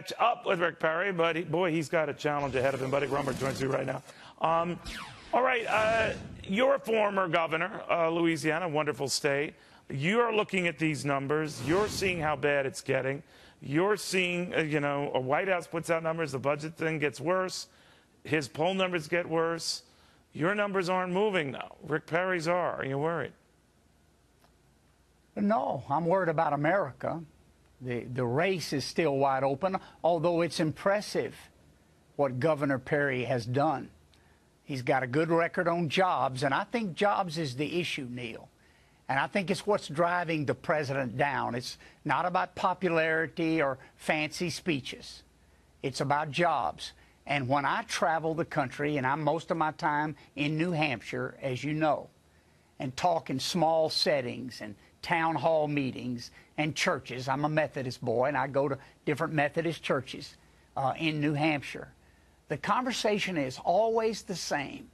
catch up with Rick Perry, but boy, he's got a challenge ahead of him. Buddy Roemer joins me right now. All right, you're a former governor, Louisiana, wonderful state. You're looking at these numbers. You're seeing how bad it's getting. You're seeing, a White House puts out numbers. The budget thing gets worse. His poll numbers get worse. Your numbers aren't moving now. Rick Perry's are. Are you worried? No, I'm worried about America. The race is still wide open, although it's impressive what Governor Perry has done. He's got a good record on jobs, and I think jobs is the issue, Neil. And I think it's what's driving the president down. It's not about popularity or fancy speeches. It's about jobs. And when I travel the country, and I'm most of my time in New Hampshire, as you know, and talk in small settings and town hall meetings and churches. I'm a Methodist boy, and I go to different Methodist churches in New Hampshire. The conversation is always the same.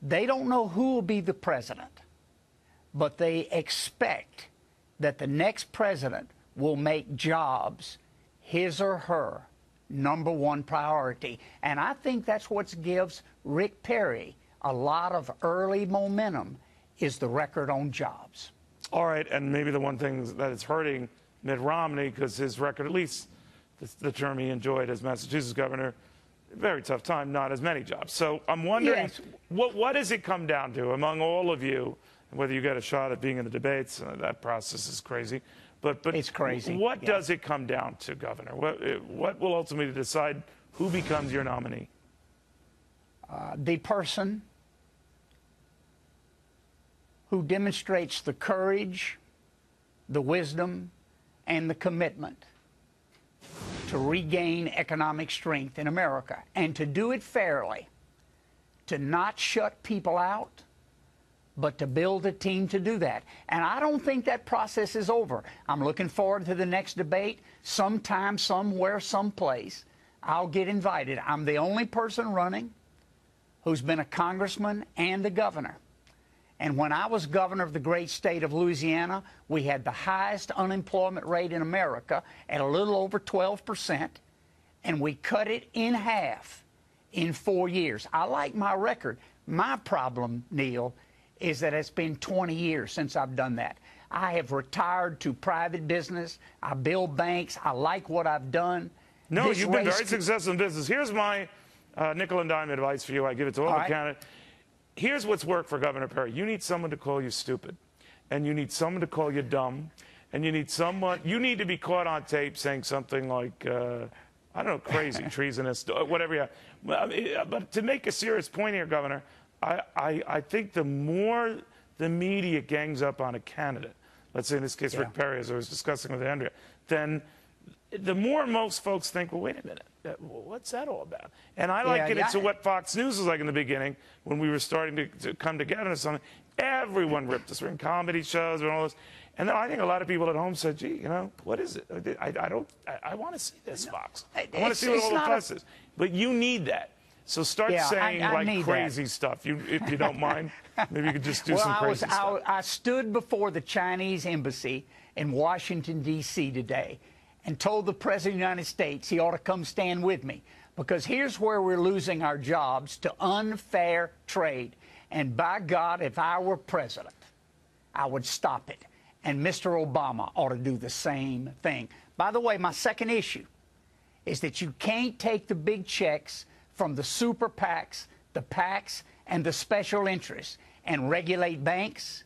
They don't know who will be the president, but they expect that the next president will make jobs his or her #1 priority. And I think that's what gives Rick Perry a lot of early momentum is the record on jobs. All right, and maybe the one thing that is hurting Mitt Romney, because his record, at least the term he enjoyed as Massachusetts governor, very tough time, not as many jobs. So I'm wondering, yes, what does it come down to among all of you, whether you get a shot at being in the debates? That process is crazy. But it's crazy. What does it come down to, Governor? What will ultimately decide who becomes your nominee? The person who demonstrates the courage, the wisdom, and the commitment to regain economic strength in America, and to do it fairly, to not shut people out, but to build a team to do that. And I don't think that process is over. I'm looking forward to the next debate. Sometime, somewhere, someplace, I'll get invited. I'm the only person running who's been a congressman and a governor. And when I was governor of the great state of Louisiana, we had the highest unemployment rate in America at a little over 12%, and we cut it in half in 4 years. I like my record. My problem, Neil, is that it's been 20 years since I've done that. I have retired to private business. I build banks. I like what I've done. No, you've been very successful in business. Here's my nickel and dime advice for you. I give it to all the candidates. Here's what's worked for Governor Perry. You need someone to call you stupid, and you need someone to call you dumb, and you need to be caught on tape saying something like, I don't know, crazy, treasonous, whatever you have. But to make a serious point here, Governor, I think the more the media gangs up on a candidate, let's say in this case Rick Perry, as I was discussing with Andrea, then the more most folks think, well, wait a minute, what's that all about? And I liken it to what Fox News was like in the beginning when we were starting to come together or something. Everyone ripped us. We're in comedy shows and all this. And then I think a lot of people at home said, gee, what is it? I want to see this, Fox. I want to see what all the fuss is. But you need that. So start saying like crazy stuff, if you don't mind. Maybe you could just do some crazy stuff. I stood before the Chinese embassy in Washington, D.C. today and told the President of the United States he ought to come stand with me, because here's where we're losing our jobs to unfair trade. And by God, if I were president, I would stop it. And Mr. Obama ought to do the same thing. By the way, my second issue is that you can't take the big checks from the super PACs, the PACs, and the special interests and regulate banks,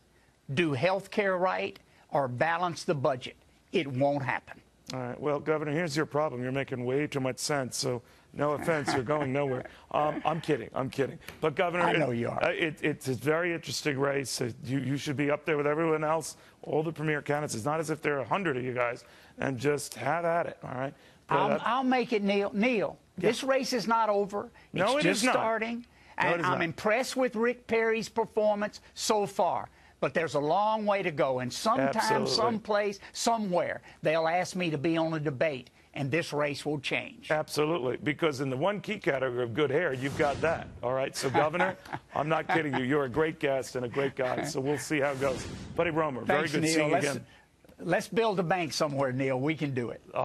do health care right, or balance the budget. It won't happen. All right. Well, Governor, here's your problem. You're making way too much sense. So no offense, you're going nowhere. I'm kidding. I'm kidding. But, Governor, I know you are. It's a very interesting race. You should be up there with everyone else, all the premier candidates. It's not as if there are 100 of you guys, and just have at it, all right? I'll make it, Neil. This race is not over. It's just starting. And I'm impressed with Rick Perry's performance so far. But there's a long way to go. And sometime, someplace, somewhere, they'll ask me to be on a debate, and this race will change. Absolutely. Because in the one key category of good hair, you've got that. All right? So, Governor, I'm not kidding you. You're a great guest and a great guy. So we'll see how it goes. Buddy Roemer, very good seeing you again. Let's build a bank somewhere, Neil. We can do it.